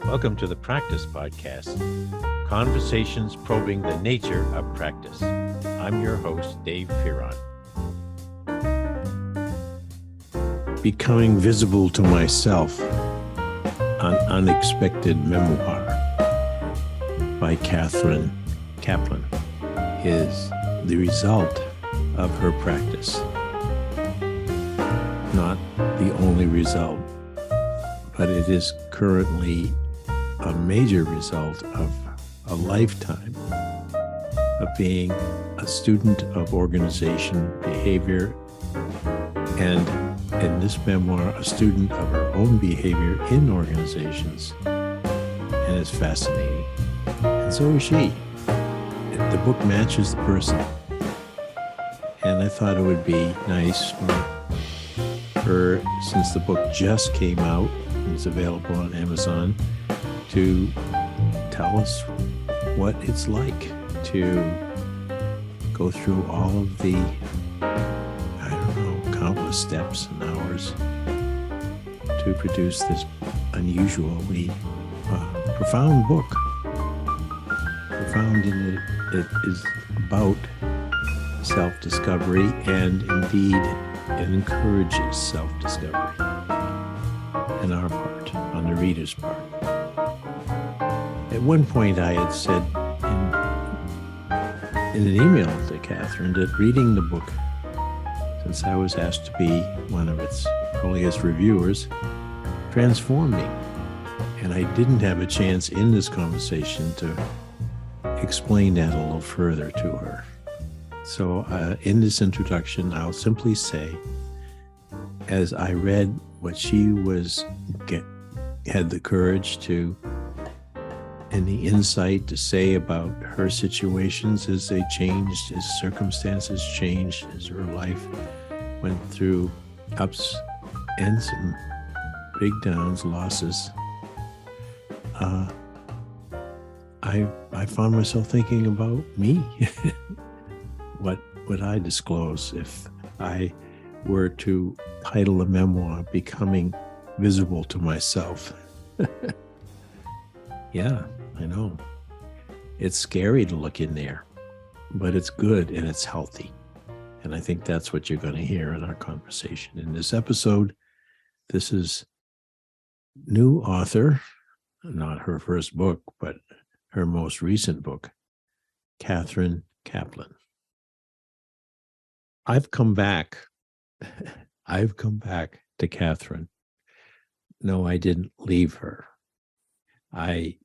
Welcome to the Practice Podcast, conversations probing the nature of practice. I'm your host, Dave Fearon. Becoming Visible to Myself, an Unexpected Memoir by Kathryn Kaplan is the result of her practice. Not the only result, but it is currently a major result of a lifetime of being a student of organization behavior, and in this memoir, a student of her own behavior in organizations. And it's fascinating. And so is she. The book matches the person. And I thought it would be nice for her, since the book just came out and is available on Amazon, to tell us what it's like to go through all of the, countless steps and hours to produce this unusually profound book. Profound in that it is about self-discovery, and indeed it encourages self-discovery on our part, on the reader's part. At one point I had said in an email to Kathryn that reading the book, since I was asked to be one of its earliest reviewers, transformed me. And I didn't have a chance in this conversation to explain that a little further to her. So in this introduction, I'll simply say, as I read what she had the courage to, and the insight to say about her situations as they changed, as circumstances changed, as her life went through ups and some big downs, losses. I found myself thinking about me. What would I disclose if I were to title a memoir, Becoming Visible to Myself? Yeah, I know. It's scary to look in there, but it's good and it's healthy. And I think that's what you're going to hear in our conversation. In this episode, this is new author, not her first book, but her most recent book, Kathryn Kaplan. I've come back to Kathryn. No, I didn't leave her. I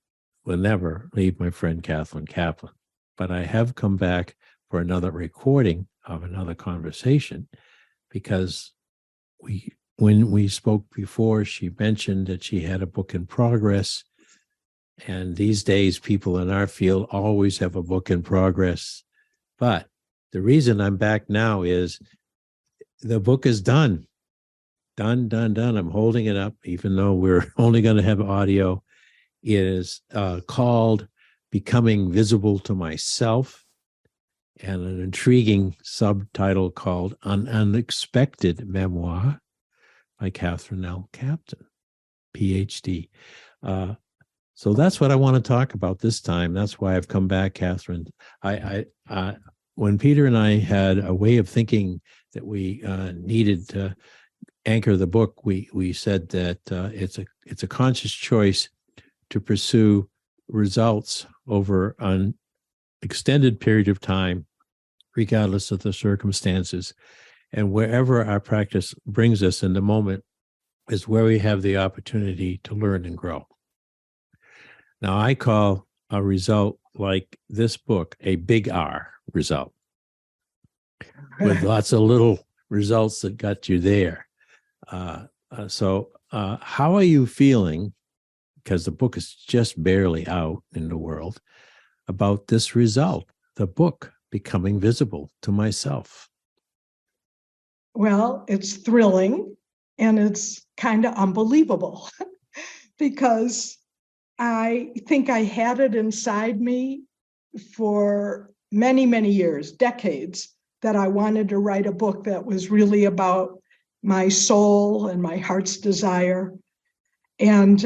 will never leave my friend Kathryn Kaplan, but I have come back for another recording of another conversation, because when we spoke before, she mentioned that she had a book in progress, and these days people in our field always have a book in progress. But the reason I'm back now is the book is done. Done. I'm holding it up, even though we're only going to have audio. It is called Becoming Visible to Myself, and an intriguing subtitle called An Unexpected Memoir by Kathryn L. Kaplan, PhD. So that's what I want to talk about this time. That's why I've come back, Kathryn. When Peter and I had a way of thinking that we needed to anchor the book, we said that it's a conscious choice to pursue results over an extended period of time, regardless of the circumstances. And wherever our practice brings us in the moment is where we have the opportunity to learn and grow. Now, I call a result like this book a big R result, with lots of little results that got you there. So how are you feeling, because the book is just barely out in the world, about this result, the book Becoming Visible to Myself? Well, it's thrilling and it's kind of unbelievable because I think I had it inside me for many, many years, decades, that I wanted to write a book that was really about my soul and my heart's desire. And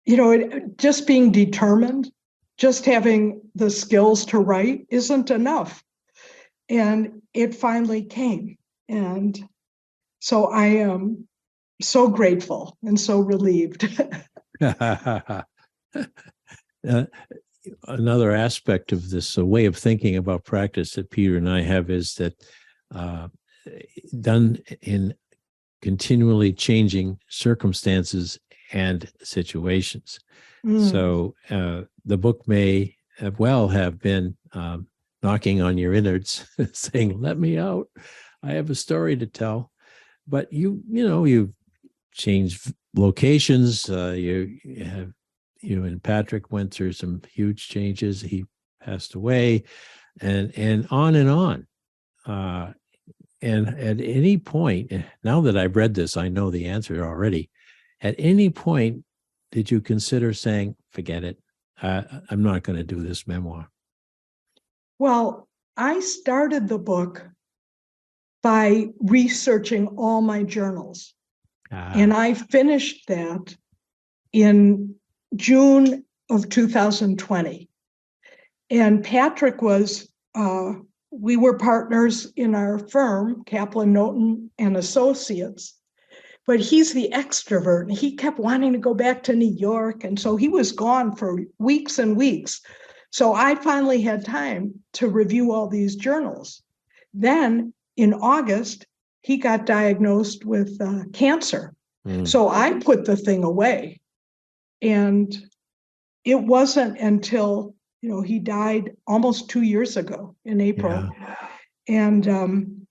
just being determined, just having the skills to write isn't enough. And it finally came. And so I am so grateful and so relieved. Another aspect of this way of thinking about practice that Peter and I have is that done in continually changing circumstances and situations. So the book may have been knocking on your innards, saying, "Let me out. I have a story to tell." But you've changed locations. You and Patrick went through some huge changes. He passed away, and on and on. And at any point, now that I've read this, I know the answer already. At any point, did you consider saying, "Forget it, I'm not going to do this memoir"? Well, I started the book by researching all my journals. And I finished that in June of 2020. And Patrick we were partners in our firm, Kaplan, Noten and Associates. But he's the extrovert, and he kept wanting to go back to New York. And so he was gone for weeks and weeks. So I finally had time to review all these journals. Then in August, he got diagnosed with cancer. So I put the thing away. And it wasn't until, he died almost 2 years ago in April. Yeah. And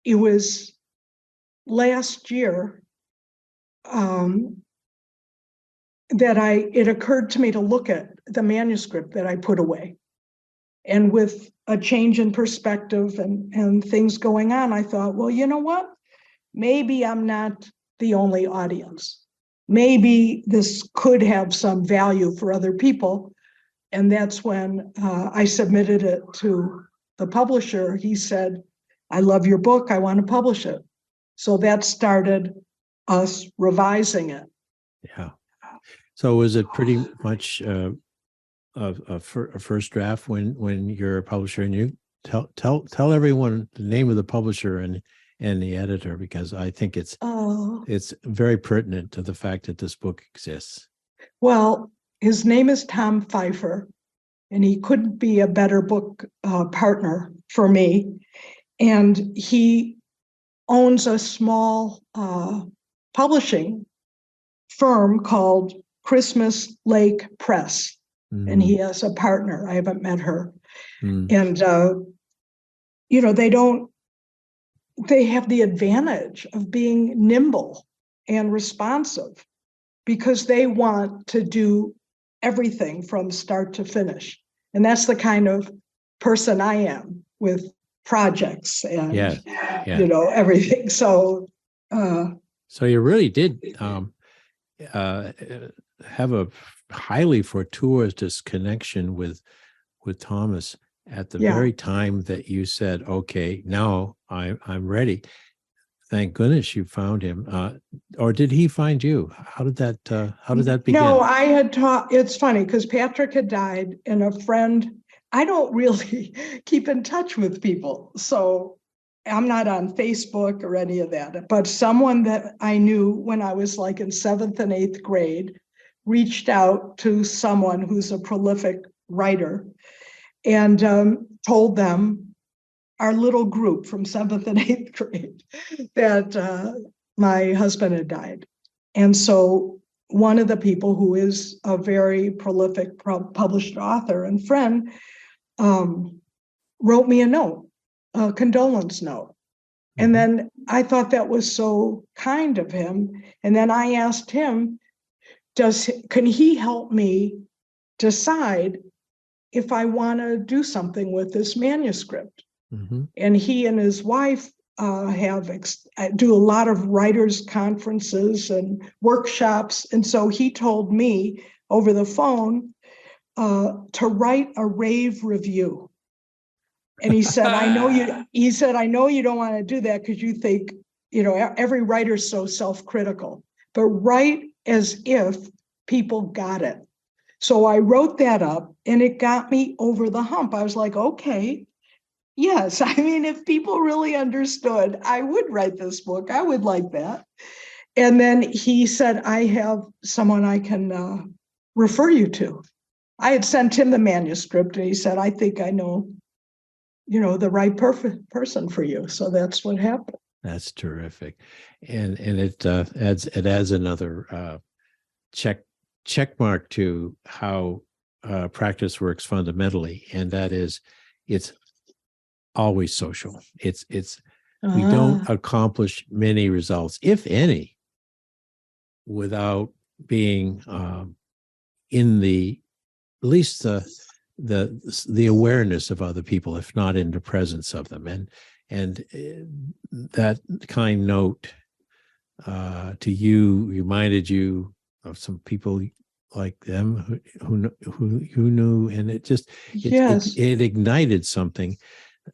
it was last year that it occurred to me to look at the manuscript that I put away. And with a change in perspective and things going on, I thought, well, you know what? Maybe I'm not the only audience. Maybe this could have some value for other people. And that's when I submitted it to the publisher. He said, "I love your book. I want to publish it." So that started us revising it. Yeah. So was it pretty much a first draft when you're a publisher? And you tell everyone the name of the publisher and the editor, because I think it's very pertinent to the fact that this book exists. Well, his name is Tom Pfeiffer, and he couldn't be a better book partner for me. And he owns a small publishing firm called Christmas Lake Press. And he has a partner. I haven't met her. And, they have the advantage of being nimble and responsive because they want to do everything from start to finish. And that's the kind of person I am with projects and, everything. So, so you really did have a highly fortuitous connection with Thomas at the very time that you said, "Okay, now I'm ready." Thank goodness you found him. Or did he find you? How did that begin? No, I had taught. It's funny because Patrick had died, and a friend. I don't really keep in touch with people, so I'm not on Facebook or any of that. But someone that I knew when I was like in 7th and 8th grade reached out to someone who's a prolific writer and told them, our little group from 7th and 8th grade, that my husband had died. And so one of the people who is a very prolific published author and friend wrote me a note, a condolence note. And then I thought that was so kind of him. And then I asked him, can he help me decide if I want to do something with this manuscript? And he and his wife do a lot of writers' conferences and workshops. And so he told me over the phone to write a rave review. And he said, I know you don't want to do that because you think, every writer's so self-critical, but write as if people got it. So I wrote that up and it got me over the hump. I was like, okay, yes. I mean, if people really understood, I would write this book. I would like that. And then he said, I have someone I can refer you to. I had sent him the manuscript and he said, I think I know, the right person for you. So that's what happened. That's terrific. And it adds another check mark to how practice works fundamentally. And that is, it's always social. We don't accomplish many results, if any, without being in at least the awareness of other people, if not in the presence of them. And that kind note to you reminded you of some people like them who knew, and it ignited something.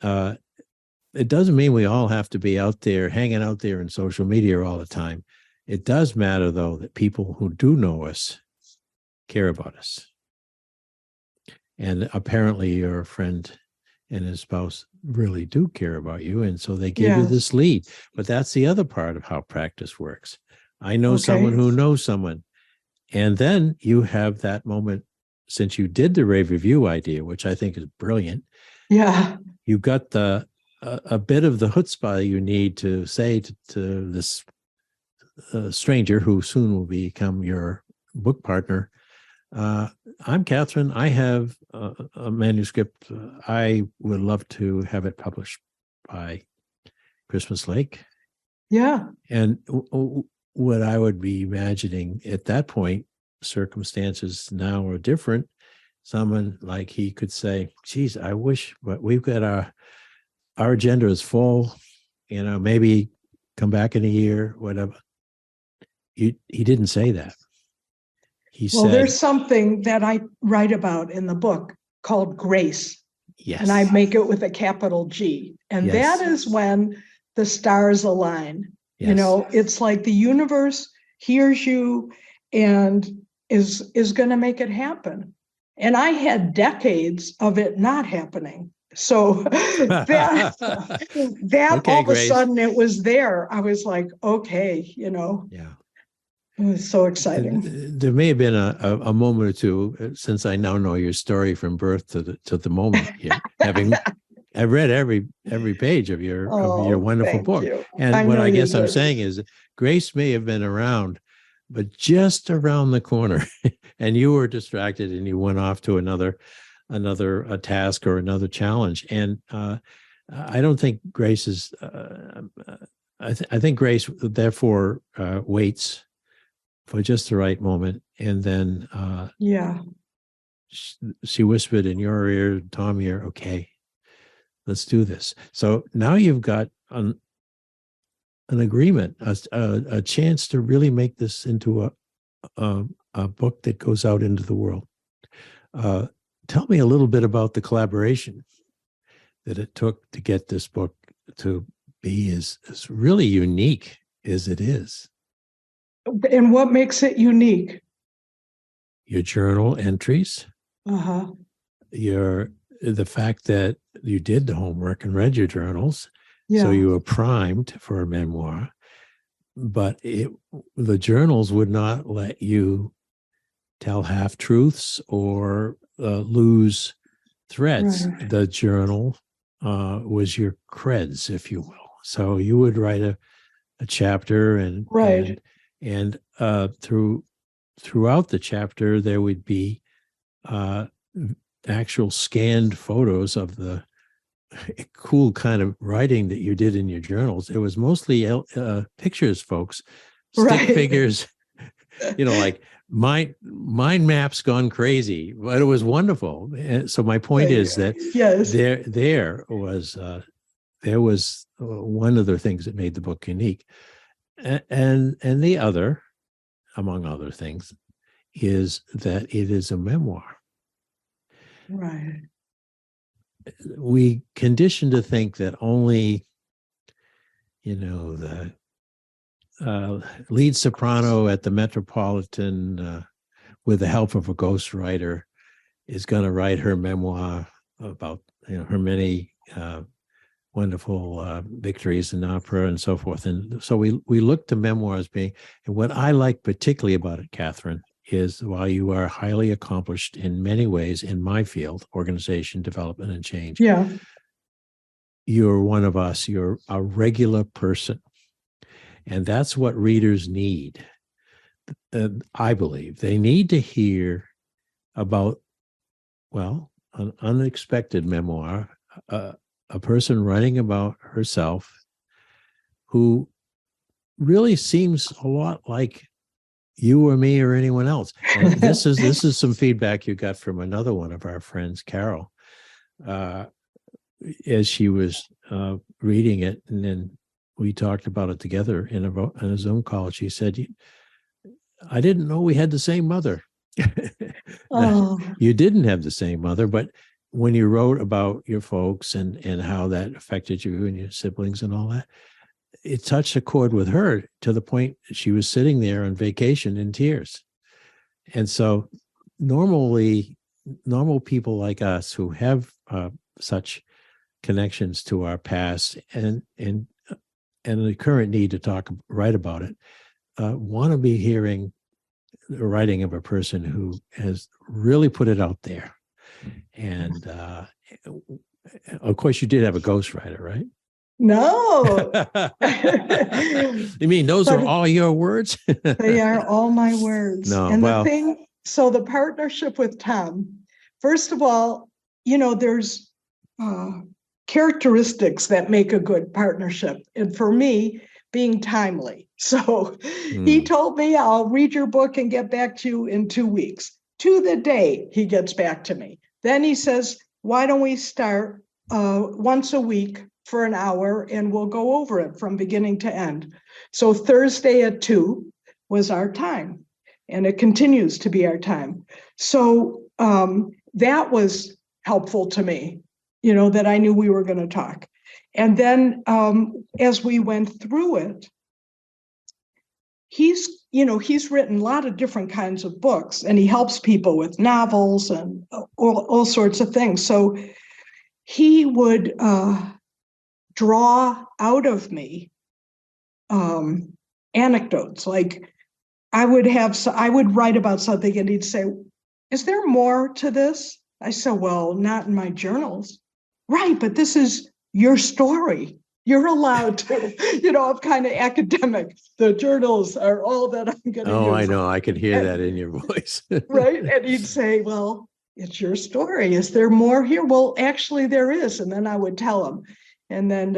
It doesn't mean we all have to be out there hanging out there in social media all the time. It does matter, though, that people who do know us care about us. And apparently your friend and his spouse really do care about you. And so they give you this lead. But that's the other part of how practice works. I know someone who knows someone. And then you have that moment, since you did the rave review idea, which I think is brilliant. Yeah. You got a bit of the chutzpah you need to say to this stranger who soon will become your book partner, I'm Kathryn. I have a manuscript. I would love to have it published by Christmas Lake. Yeah. And what I would be imagining at that point, circumstances now are different. Someone like he could say, geez, I wish, but we've got our agenda is full, maybe come back in a year, whatever. He didn't say that. He said, there's something that I write about in the book called grace. Yes. And I make it with a capital G. And that is when the stars align. Yes. It's like the universe hears you and is going to make it happen. And I had decades of it not happening. So that Okay, all of Grace. a sudden it was there. I was like, okay, Yeah. It was so exciting. There may have been a moment or two, since I now know your story from birth to the moment here. I've read every page of your wonderful book. You. And what I guess I'm saying is, Grace may have been around, but just around the corner, and you were distracted and you went off to another task or another challenge. And I don't think Grace is. I think Grace therefore waits for just the right moment, and then she whispered in your ear, Tom, you're okay. Let's do this. So now you've got an agreement, a chance to really make this into a book that goes out into the world. Tell me a little bit about the collaboration that it took to get this book to be as really unique as it is. And what makes it unique? Your journal entries. The fact that you did the homework and read your journals, so you were primed for a memoir. But the journals would not let you tell half truths or lose threads. Right. The journal was your creds, if you will. So you would write a chapter, and throughout the chapter there would be actual scanned photos of the cool kind of writing that you did in your journals. It was mostly pictures, folks, stick figures, like mind maps gone crazy, but it was wonderful. And so my point is that there was one of the things that made the book unique, and the other, among other things, is that it is a memoir. Right. We condition to think that only, the lead soprano at the Metropolitan with the help of a ghostwriter, is going to write her memoir about her many wonderful victories in opera and so forth. And so we look to memoir as being, and what I like particularly about it, Kathryn, is while you are highly accomplished in many ways in my field, organization, development, and change, Yeah. you're one of us. You're a regular person. And that's what readers need. I believe they need to hear about, well, an unexpected memoir, a person writing about herself who really seems a lot like you or me or anyone else. And this is some feedback you got from another one of our friends, Carol, as she was reading it, and then we talked about it together in a Zoom call. She said, "I didn't know we had the same mother." Oh. You didn't have the same mother, but when you wrote about your folks and how that affected you and your siblings and all that, it touched a chord with her to the point she was sitting there on vacation in tears. And so normal people like us who have such connections to our past and the current need to write about it, want to be hearing the writing of a person who has really put it out there. And of course, you did have a ghostwriter, right? No. You mean those are all your words? They are all my words. No, And well, the partnership with Tom, first of all, there's characteristics that make a good partnership. And for me, being timely. So he told me, I'll read your book and get back to you in 2 weeks. To the day, he gets back to me. Then he says, why don't we start once a week for an hour and we'll go over it from beginning to end. So Thursday at 2 was our time, and it continues to be our time. So that was helpful to me, that I knew we were going to talk. And then as we went through it, he's written a lot of different kinds of books, and he helps people with novels and all sorts of things. So he would draw out of me anecdotes. Like I would write about something and he'd say, is there more to this? I said, well, not in my journals. Right, but this is your story. You're allowed to, I'm kind of academic. The journals are all that I'm going to use. Oh, I know. I could hear that in your voice. Right. And he'd say, well, it's your story. Is there more here? Well, actually there is. And then I would tell him. And then,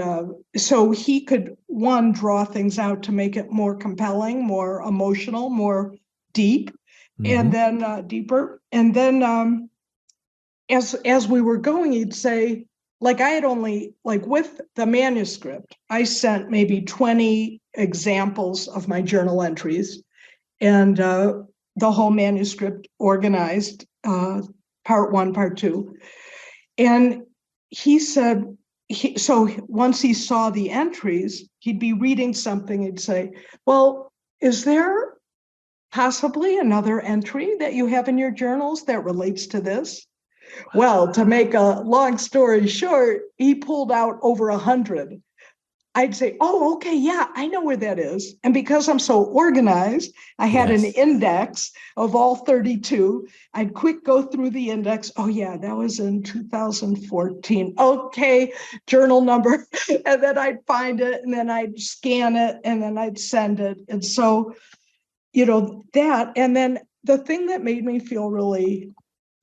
so he could, one, draw things out to make it more compelling, more emotional, more deep, and then deeper. And then as we were going, he'd say, like I had only, like with the manuscript, I sent maybe 20 examples of my journal entries, and the whole manuscript organized, part 1, part 2. And he said, so once he saw the entries, he'd be reading something, he'd say, well, is there possibly another entry that you have in your journals that relates to this? Well, to make a long story short, he pulled out over 100. I'd say, oh, okay, yeah, I know where that is. And because I'm so organized, I had an index of all 32. I'd quick go through the index. Oh, yeah, that was in 2014. Okay, journal number. And then I'd find it, and then I'd scan it, and then I'd send it. And so, that. And then the thing that made me feel really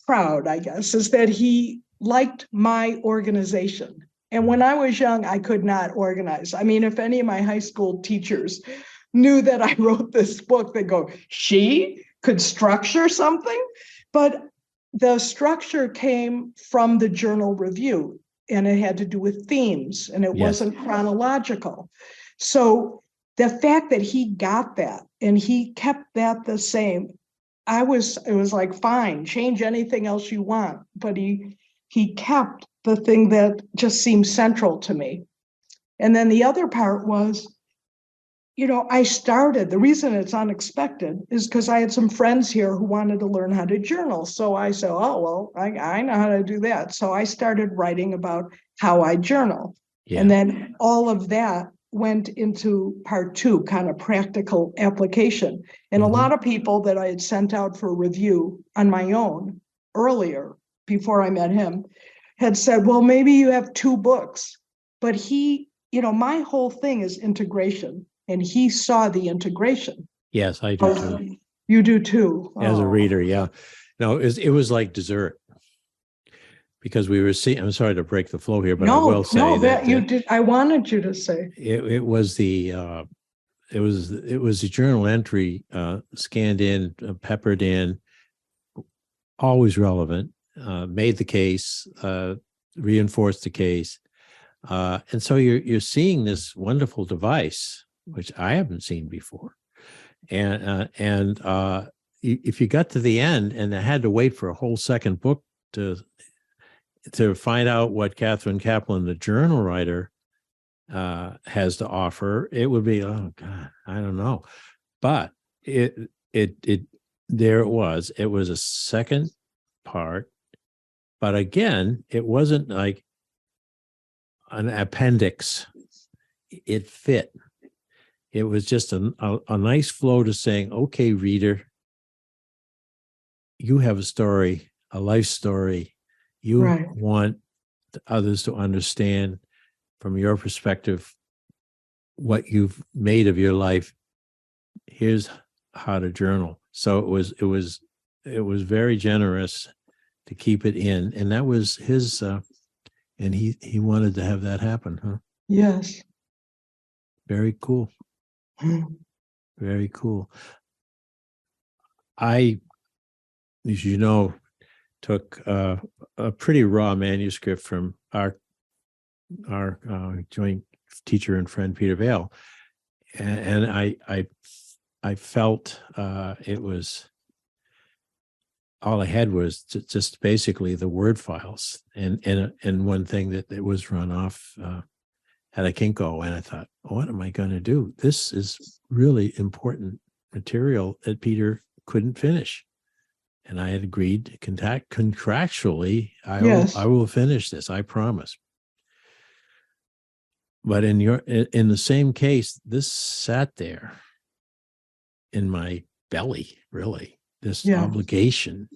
proud, I guess, is that he liked my organization. And when I was young, I could not organize. I mean, if any of my high school teachers knew that I wrote this book, they'd go, she could structure something? But the structure came from the journal review, and it had to do with themes, and it wasn't chronological. So the fact that he got that and he kept that the same, it was like, fine, change anything else you want. But he kept the thing that just seemed central to me. And then the other part was I started, the reason it's unexpected is because I had some friends here who wanted to learn how to journal. So I said, oh, well, I know how to do that. So I started writing about how I journal. Yeah. And then all of that went into part two, kind of practical application. And a lot of people that I had sent out for review on my own earlier, before I met him, had said, well, maybe you have two books. But my whole thing is integration. And he saw the integration. Yes, I do too. You do too. As a reader, yeah. No, it was like dessert. Because we were seeing, I'm sorry to break the flow here, but I will say that you did. I wanted you to say it was the journal entry scanned in, peppered in, always relevant, made the case, reinforced the case, and so you're seeing this wonderful device, which I haven't seen before, and if you got to the end and I had to wait for a whole second book to find out what Kathryn Kaplan, the journal writer, has to offer, it would be, oh God, I don't know. But there it was. It was a second part, but again, it wasn't like an appendix. It fit. It was just a nice flow to saying, okay, reader, you have a story, a life story. You want others to understand from your perspective what you've made of your life. Here's how to journal. So it was very generous to keep it in, and that was his. And he wanted to have that happen, huh? Yes. Very cool. Very cool. I, as you know, took a pretty raw manuscript from our joint teacher and friend Peter Vale, and I felt it was all I had was just basically the word files and one thing that was run off at a Kinko, and I thought, what am I going to do? This is really important material that Peter couldn't finish. And I had agreed contractually, I will finish this, I promise. But in the same case, this sat there in my belly, really, this obligation,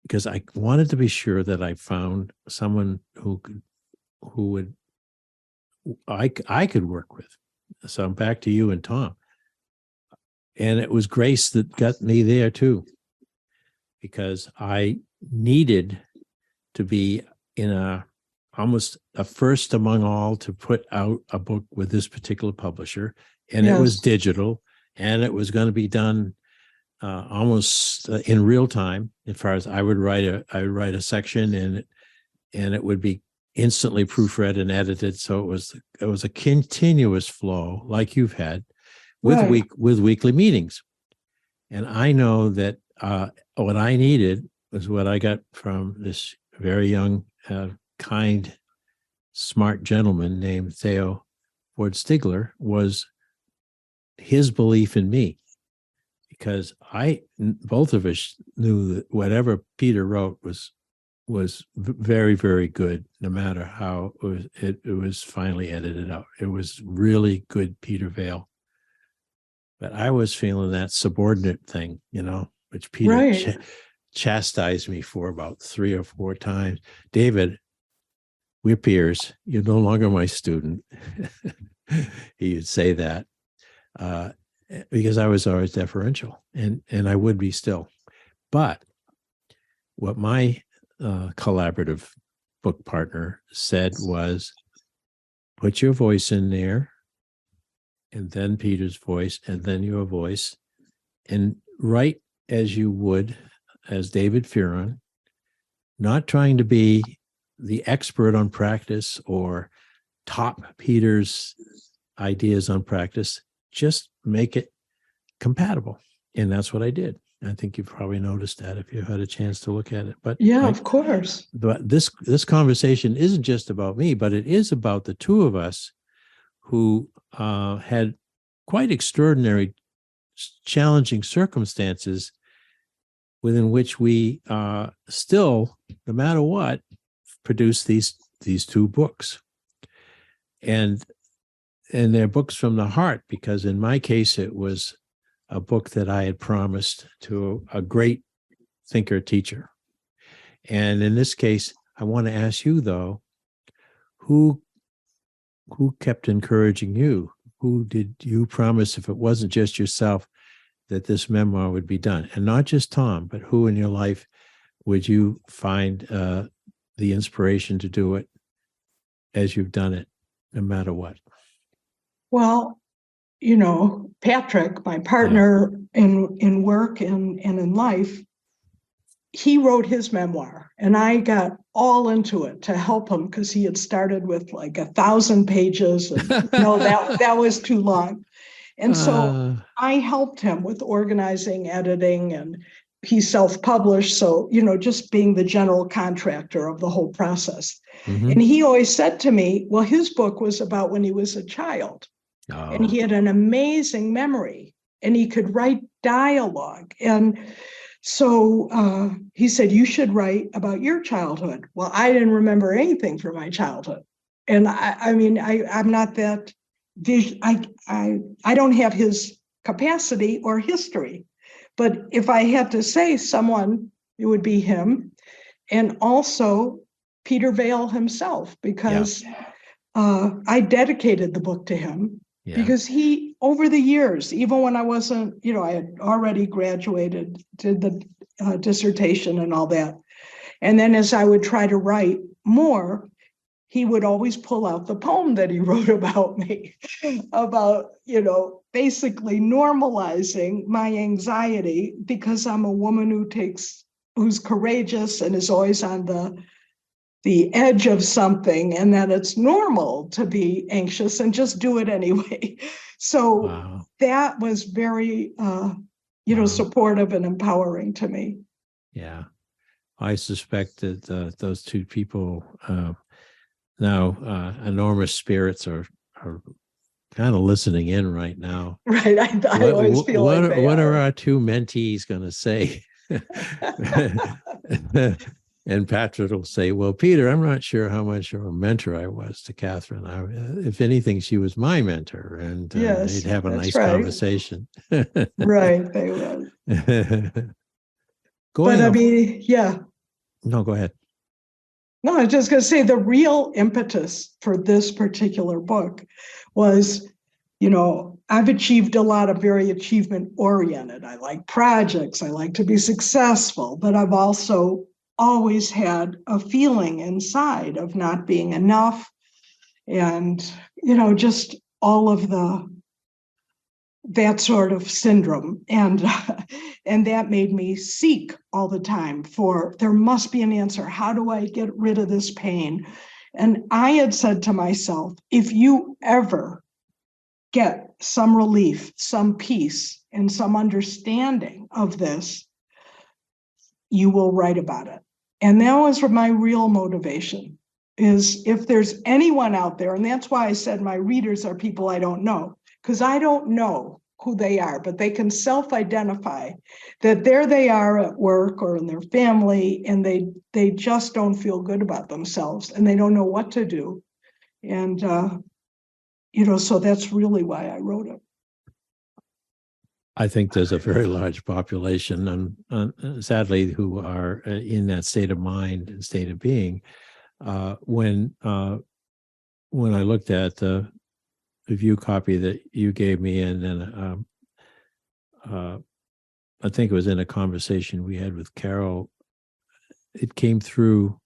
because I wanted to be sure that I found someone who I could work with. So I'm back to you and Tom. And it was Grace that got me there too, because I needed to be in almost a first among all to put out a book with this particular publisher. And it was digital, and it was going to be done almost in real time. As far as I would write a section, and it would be instantly proofread and edited. So it was a continuous flow, like you've had, with weekly meetings. And I know that what I needed was what I got from this very young, kind, smart gentleman named Theo Ford Stigler, was his belief in me. Because both of us knew that whatever Peter wrote was very, very good, no matter how it was finally edited out. It was really good Peter Vale. But I was feeling that subordinate thing, which Peter chastised me for about 3 or 4 times. David, we're peers. You're no longer my student. He would say that because I was always deferential, and I would be still. But what my collaborative book partner said was, put your voice in there, and then Peter's voice, and then your voice, and write as you would as David Fearon, not trying to be the expert on practice or top Peter's ideas on practice. Just make it compatible. And that's what I did. I think you've probably noticed that if you had a chance to look at it. But of course. But this conversation isn't just about me, but it is about the two of us who had quite extraordinary, challenging circumstances within which we still, no matter what, produce these two books. And they're books from the heart, because in my case, it was a book that I had promised to a great thinker teacher. And in this case, I want to ask you, though, who kept encouraging you? Who did you promise, if it wasn't just yourself, that this memoir would be done? And not just Tom, but who in your life would you find the inspiration to do it as you've done it, no matter what? Well, Patrick, my partner in work and in life, he wrote his memoir, and I got all into it to help him, because he had started with like 1,000 pages. And that was too long. And so I helped him with organizing, editing, and he self-published. So, just being the general contractor of the whole process. Mm-hmm. And he always said to me, well, his book was about when he was a child. And he had an amazing memory, and he could write dialogue. And so he said, you should write about your childhood. Well, I didn't remember anything from my childhood. And I'm not that, I don't have his capacity or history. But if I had to say someone, it would be him. And also Peter Vale himself, because I dedicated the book to him. Yeah. Because he, over the years, even when I wasn't, I had already graduated, did the dissertation and all that. And then as I would try to write more, he would always pull out the poem that he wrote about me, about, basically normalizing my anxiety, because I'm a woman who's courageous and is always on the edge of something, and that it's normal to be anxious and just do it anyway. So that was very, supportive and empowering to me. Yeah. I suspect that those two people now, enormous spirits, are kind of listening in right now. Right. I always feel what, like what are our two mentees going to say? And Patrick will say, well, Peter, I'm not sure how much of a mentor I was to Kathryn. If anything, she was my mentor, and they'd have a nice conversation. Right, they would. Go ahead. No, go ahead. No, I was just going to say, the real impetus for this particular book was, I've achieved a lot of very achievement-oriented. I like projects. I like to be successful, but I've also always had a feeling inside of not being enough, and just all of that sort of syndrome, and that made me seek all the time for, there must be an answer. How do I get rid of this pain? And I had said to myself, if you ever get some relief, some peace, and some understanding of this, you will write about it. And that was my real motivation, is if there's anyone out there, and that's why I said my readers are people I don't know, because I don't know who they are, but they can self-identify that there they are at work or in their family, and they just don't feel good about themselves, and they don't know what to do. And, so that's really why I wrote it. I think there's a very large population, and sadly, who are in that state of mind and state of being. When I looked at the review copy that you gave me, and then I think it was in a conversation we had with Carol, it came through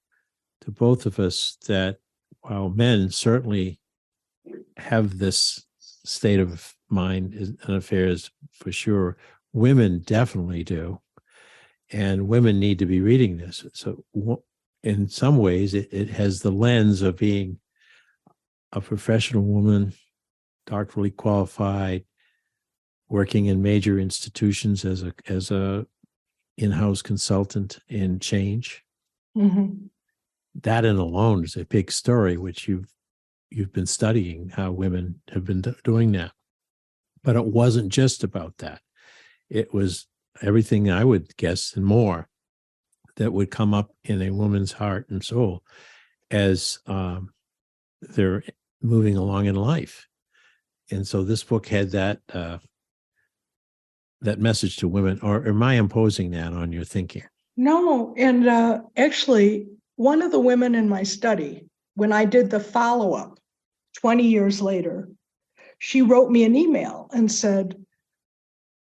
to both of us that while men certainly have this state of mind and affairs for sure, women definitely do, and women need to be reading this. So in some ways it has the lens of being a professional woman, doctorally qualified, working in major institutions as a in-house consultant in change. Mm-hmm. That in alone is a big story, which you've been studying how women have been doing that. But it wasn't just about that. It was everything I would guess and more that would come up in a woman's heart and soul as they're moving along in life. And so this book had that that message to women. Or am I imposing that on your thinking? No, and actually, one of the women in my study, when I did the follow-up 20 years later, she wrote me an email and said,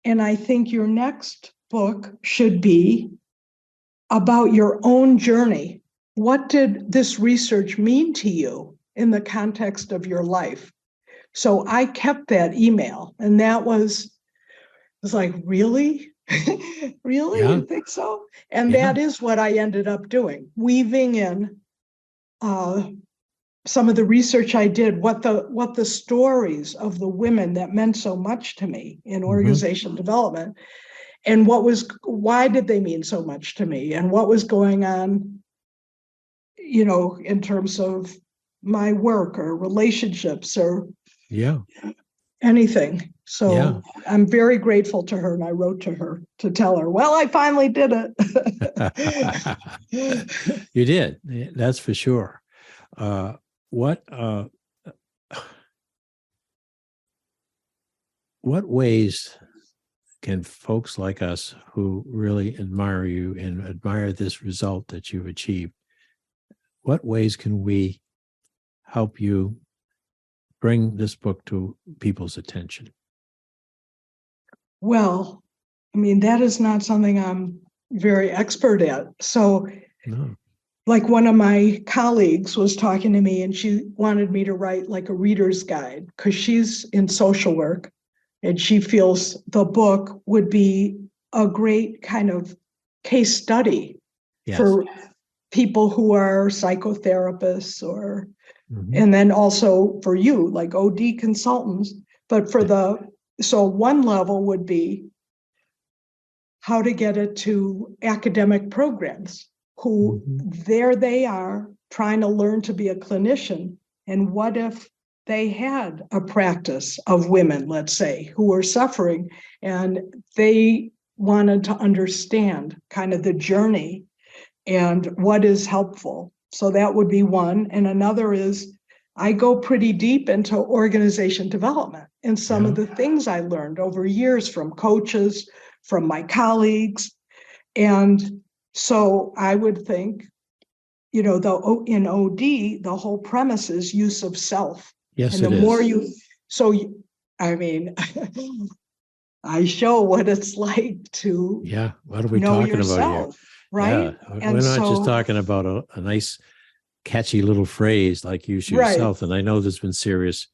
and I think your next book should be about your own journey. What did this research mean to you in the context of your life? So I kept that email, and that was like, really? Really? Yeah. You think so? And Yeah. that is what I ended up doing, weaving in some of the research I did, what the stories of the women that meant so much to me in organization development, and why did they mean so much to me, and what was going on, in terms of my work or relationships or Yeah. anything. So Yeah. I'm very grateful to her, and I wrote to her to tell her, well, I finally did it. You did. That's for sure. What ways can folks like us who really admire you and admire this result that you've achieved, what ways can we help you bring this book to people's attention? Well, I mean, that is not something I'm very expert at. So, No. like, one of my colleagues was talking to me, and she wanted me to write like a reader's guide because she's in social work, and she feels the book would be a great kind of case study Yes. for people who are psychotherapists, or Mhm. and then also for you, like OD consultants. But so one level would be how to get it to academic programs who there they are trying to learn to be a clinician. And what if they had a practice of women, let's say, who were suffering, and they wanted to understand kind of the journey and what is helpful. So that would be one. And another is I go pretty deep into organization development and some of the things I learned over years from coaches, from my colleagues. And so I would think, in OD, the whole premise is use of self. Yes, And the it more is. I mean, I show what it's like to Yeah. What are we know talking about here? yourself, right? Yeah. And We're not just so, talking about a nice, catchy little phrase like use right. yourself. And I know there's been serious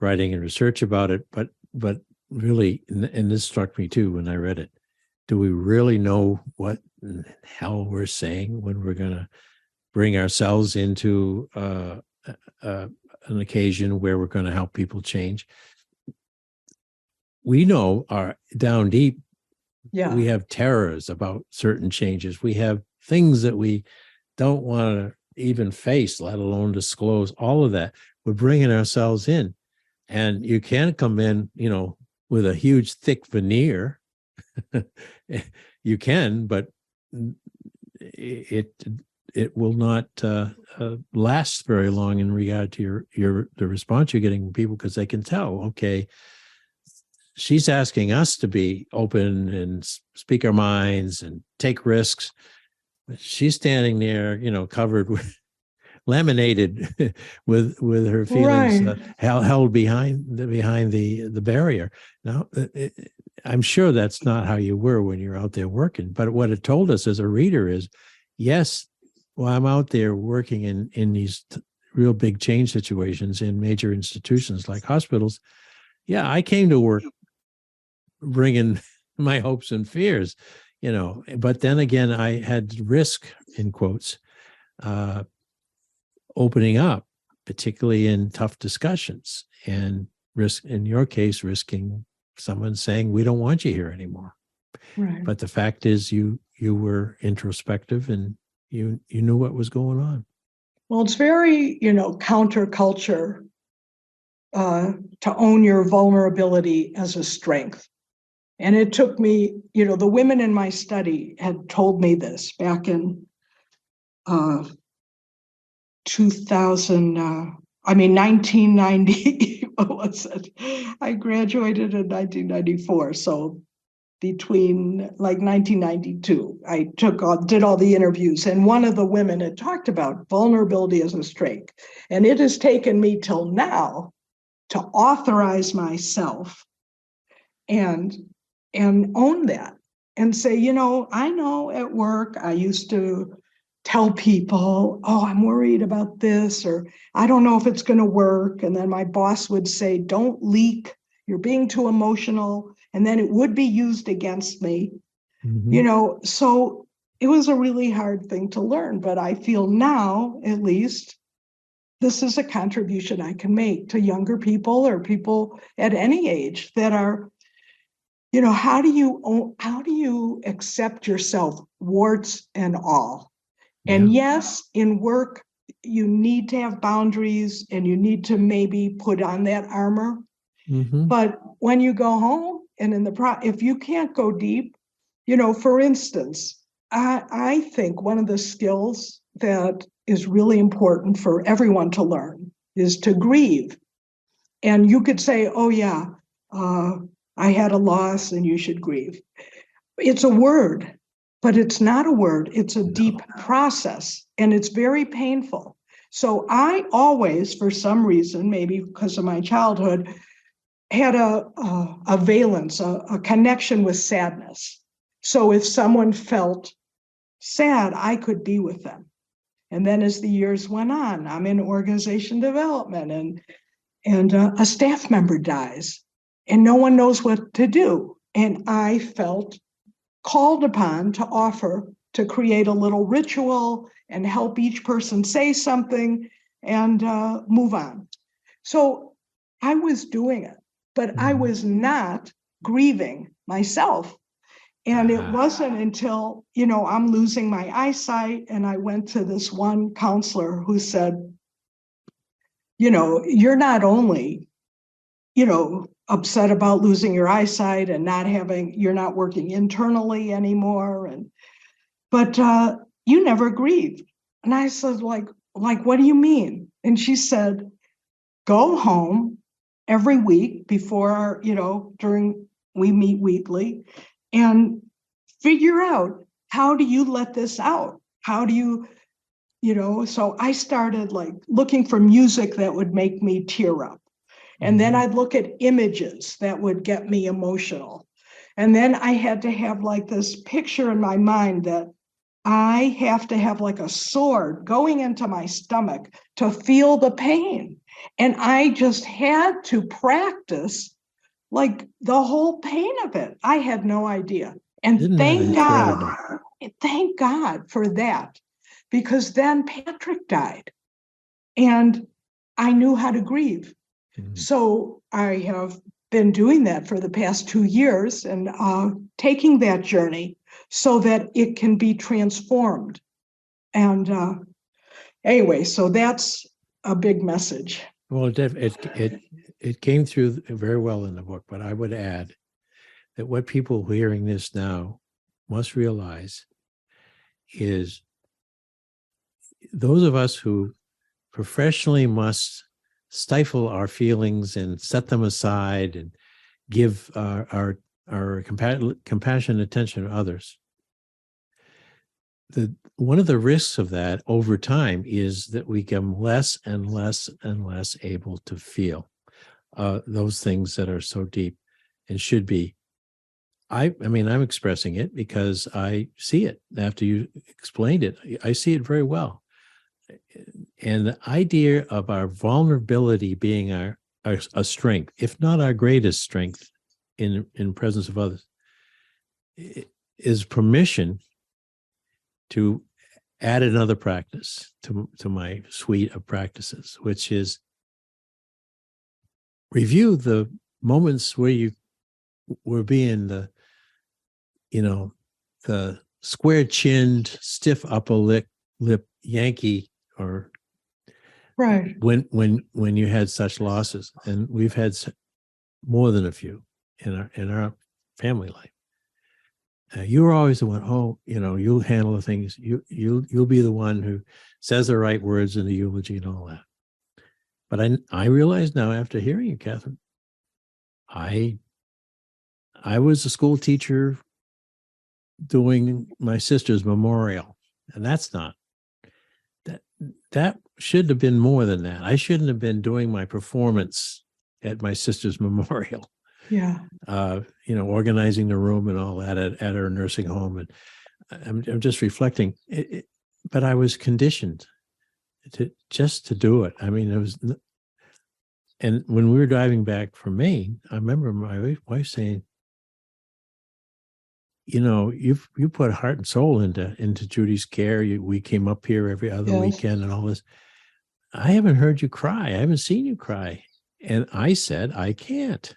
writing and research about it, but really, and this struck me too when I read it. Do we really know what the hell we're saying when we're going to bring ourselves into an occasion where we're going to help people change? We know down deep, we have terrors about certain changes. We have things that we don't want to even face, let alone disclose. All of that, we're bringing ourselves in. And you can come in, with a huge, thick veneer. You can, but it will not last very long in regard to the response you're getting from people, because they can tell, okay, she's asking us to be open and speak our minds and take risks. She's standing there, covered with laminated with her feelings held behind the barrier. Now, I'm sure that's not how you were when you're out there working. But what it told us as a reader is, yes, while I'm out there working in these real big change situations in major institutions like hospitals, yeah, I came to work bringing my hopes and fears, But then again, I had risk, in quotes, opening up, particularly in tough discussions, and risk, in your case, risking someone saying, we don't want you here anymore. Right. But the fact is you were introspective and you knew what was going on. Well, it's very, counterculture to own your vulnerability as a strength. And it took me, the women in my study had told me this back in 1990. What was it? I graduated in 1994. So between like 1992, I did all the interviews, and one of the women had talked about vulnerability as a strength. And it has taken me till now to authorize myself and own that and say, I know at work I used to tell people, oh, I'm worried about this, or I don't know if it's going to work. And then my boss would say, don't leak, you're being too emotional. And then it would be used against me, so it was a really hard thing to learn. But I feel now, at least, this is a contribution I can make to younger people or people at any age that are, how do you accept yourself, warts and all? Yeah. And yes, in work, you need to have boundaries and you need to maybe put on that armor. But when you go home and if you can't go deep, for instance, I think one of the skills that is really important for everyone to learn is to grieve. And you could say, oh yeah, I had a loss and you should grieve. It's a word, but it's not a word. It's a deep process, and it's very painful. So I always, for some reason, maybe because of my childhood, had a valence, a connection with sadness. So if someone felt sad, I could be with them. And then as the years went on, I'm in organization development, and a staff member dies and no one knows what to do. And I felt called upon to offer to create a little ritual and help each person say something and move on. So I was doing it, but I was not grieving myself. And it wasn't until, I'm losing my eyesight, and I went to this one counselor who said, you're not only, upset about losing your eyesight and you're not working internally anymore, but you never grieved. And I said, like, what do you mean? And she said, go home every week before, we meet weekly, and figure out, how do you let this out? How do you, so I started like looking for music that would make me tear up. And then I'd look at images that would get me emotional. And then I had to have like this picture in my mind that I have to have like a sword going into my stomach to feel the pain. And I just had to practice like the whole pain of it. I had no idea. And Isn't that thank God for that, because then Patrick died and I knew how to grieve. So I have been doing that for the past 2 years and taking that journey so that it can be transformed. And anyway, so that's a big message. Well, it came through very well in the book, but I would add that what people hearing this now must realize is those of us who professionally must stifle our feelings and set them aside and give our compassion, attention to others. One of the risks of that over time is that we become less and less and less able to feel those things that are so deep and should be. I mean, I'm expressing it because I see it after you explained it. I see it very well. And the idea of our vulnerability being a strength, if not our greatest strength in presence of others, is permission to add another practice to my suite of practices, which is review the moments where you were being the square-chinned, stiff upper lip Yankee, or Right. when you had such losses, and we've had more than a few in our family life. You were always the one. Oh, you'll handle the things. You'll be the one who says the right words in the eulogy and all that. But I realize now, after hearing you, Kathryn, I was a school teacher doing my sister's memorial, and that should have been more than that. I shouldn't have been doing my performance at my sister's memorial. Yeah. Organizing the room and all that at her nursing home. And I'm just reflecting, but I was conditioned to do it. I mean, and when we were driving back from Maine, I remember my wife saying, you put heart and soul into Judy's care. We came up here every other weekend and all this. I haven't heard you cry. I haven't seen you cry. And I said, I can't.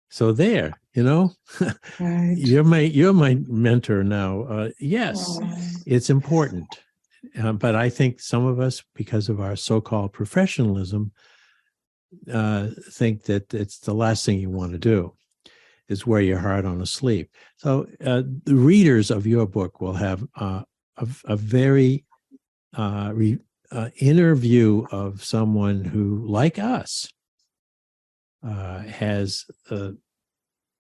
So there, Right. you're my mentor now. Yes, it's important. But I think some of us, because of our so-called professionalism, think that it's the last thing you want to do is wear your heart on a sleeve. So the readers of your book will have a very inner view of someone who, like us, has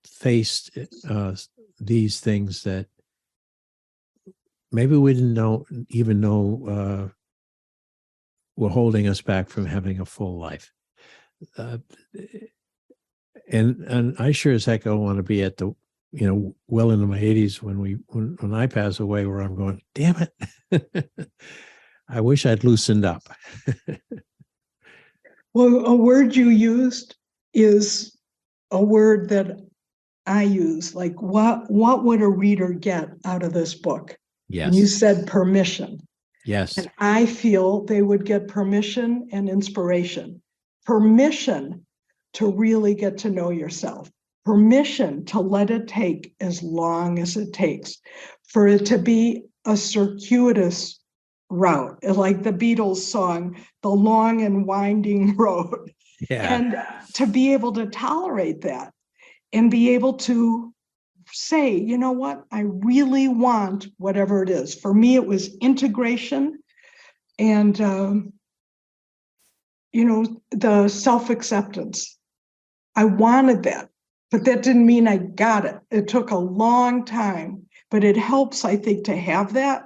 faced these things that maybe we didn't even know were holding us back from having a full life. And I sure as heck don't want to be at the, well into my 80s when I pass away, where I'm going, damn it, I wish I'd loosened up. Well, a word you used is a word that I use. Like, what would a reader get out of this book? Yes. And you said permission. Yes. And I feel they would get permission and inspiration. Permission to really get to know yourself. Permission to let it take as long as it takes. For it to be a circuitous route, like the Beatles song, The Long and Winding Road. Yeah. And to be able to tolerate that and be able to say, you know what, I really want whatever it is. For me, it was integration and, the self-acceptance. I wanted that, but that didn't mean I got it. It took a long time, but it helps, I think, to have that.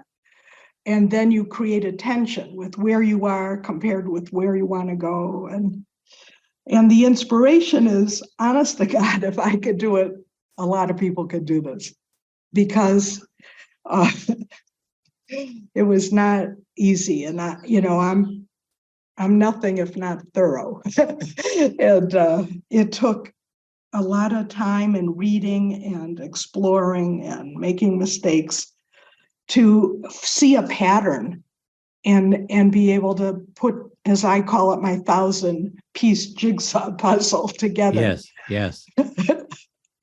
And then you create a tension with where you are compared with where you want to go. And the inspiration is, honest to God, if I could do it, a lot of people could do this, because it was not easy. And I'm nothing if not thorough. And it took a lot of time and reading and exploring and making mistakes to see a pattern and be able to put, as I call it, my 1,000-piece jigsaw puzzle together. Yes.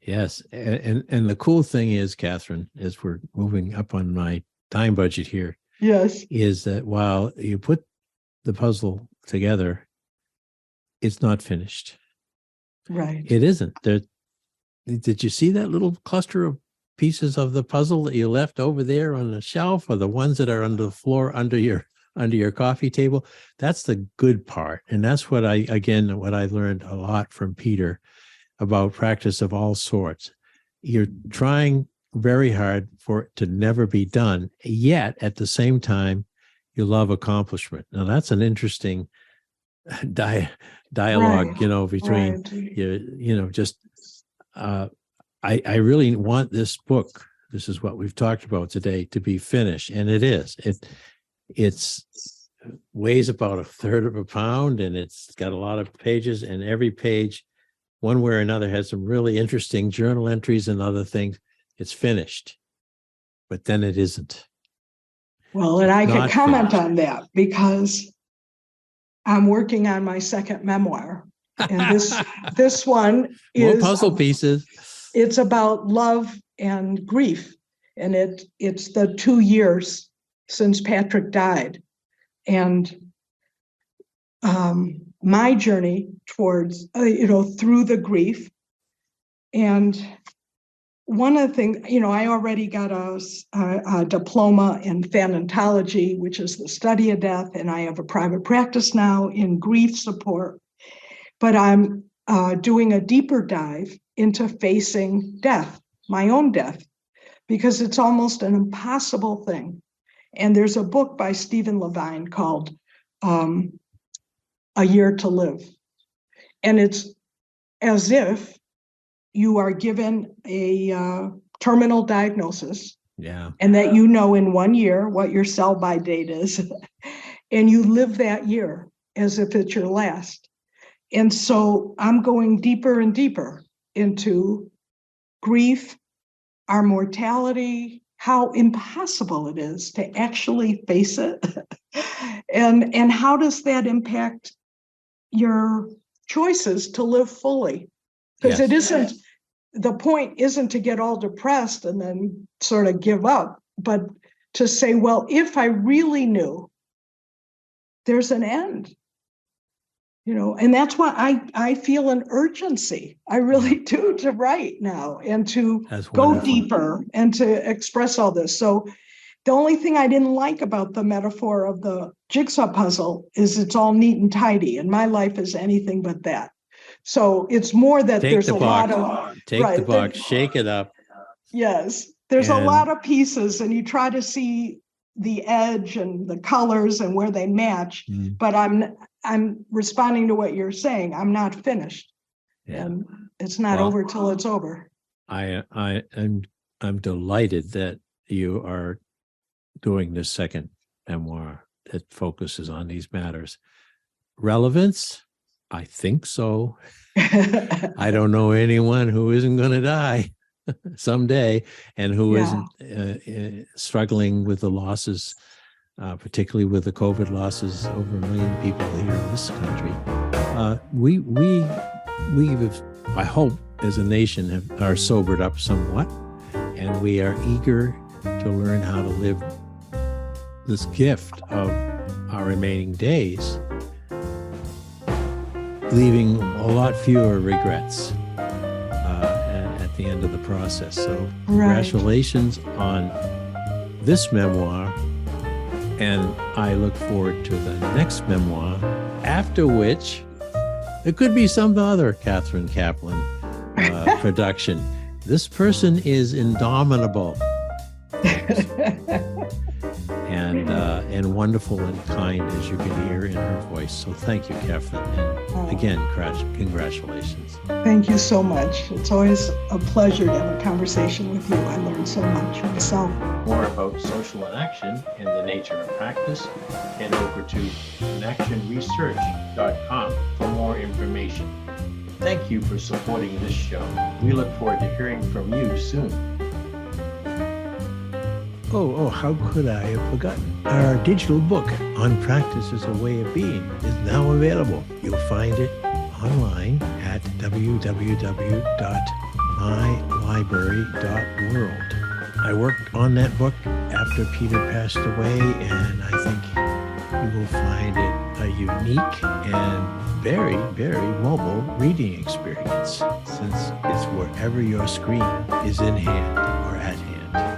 Yes. And the cool thing is, Kathryn, as we're moving up on my time budget here, yes, is that while you put the puzzle together, it's not finished. Right. It isn't. Did you see that little cluster of pieces of the puzzle that you left over there on the shelf, or the ones that are under the floor under your coffee table? That's the good part. And that's what I learned a lot from Peter about practice of all sorts. You're trying very hard for it to never be done, yet at the same time, you love accomplishment. Now that's an interesting dialogue, Right. between right. just I really want this book. This is what we've talked about today, to be finished, and it is. It's weighs about 1/3 of a pound, and it's got a lot of pages, and every page, one way or another, has some really interesting journal entries and other things. It's finished, but then it isn't. Well, and It's I could not comment finished. on that because I'm working on my second memoir. And this one More is puzzle pieces. it's about love and grief. And it's the 2 years since Patrick died. And my journey towards, through the grief. And one of the things, I already got a diploma in thanatology, which is the study of death, and I have a private practice now in grief support. But I'm doing a deeper dive into facing death, my own death, because it's almost an impossible thing. And there's a book by Stephen Levine called A Year to Live. And it's as if you are given a terminal diagnosis, and that in 1 year what your sell-by date is, and you live that year as if it's your last. And so I'm going deeper and deeper into grief, our mortality, how impossible it is to actually face it, and how does that impact your choices to live fully? Because it isn't, the point isn't to get all depressed and then sort of give up, but to say, well, if I really knew there's an end, and that's why I feel an urgency. I really do, to write now and to go deeper and to express all this. So the only thing I didn't like about the metaphor of the jigsaw puzzle is it's all neat and tidy, and my life is anything but that. So it's more that there's a lot of the box, shake it up. Yes, there's a lot of pieces, and you try to see the edge and the colors and where they match. But I'm responding to what you're saying. I'm not finished, and it's not over till it's over. I'm delighted that you are doing this second memoir that focuses on these matters. Relevance? I think so. I don't know anyone who isn't going to die someday and who isn't struggling with the losses, particularly with the COVID losses, over 1 million people here in this country. We've, I hope, as a nation, are sobered up somewhat, and we are eager to learn how to live this gift of our remaining days, leaving a lot fewer regrets at the end of the process. So congratulations on this memoir, and I look forward to the next memoir, after which it could be some other Kathryn Kaplan production. This person is indomitable. And wonderful and kind, as you can hear in her voice. So thank you, Kathryn. And again, congratulations. Thank you so much. It's always a pleasure to have a conversation with you. I learned so much myself. More about social inaction and the nature of practice, head over to inactionresearch.com for more information. Thank you for supporting this show. We look forward to hearing from you soon. Oh, how could I have forgotten? Our digital book, On Practice as a Way of Being, is now available. You'll find it online at www.mylibrary.world. I worked on that book after Peter passed away, and I think you will find it a unique and very, very mobile reading experience, since it's wherever your screen is in hand or at hand.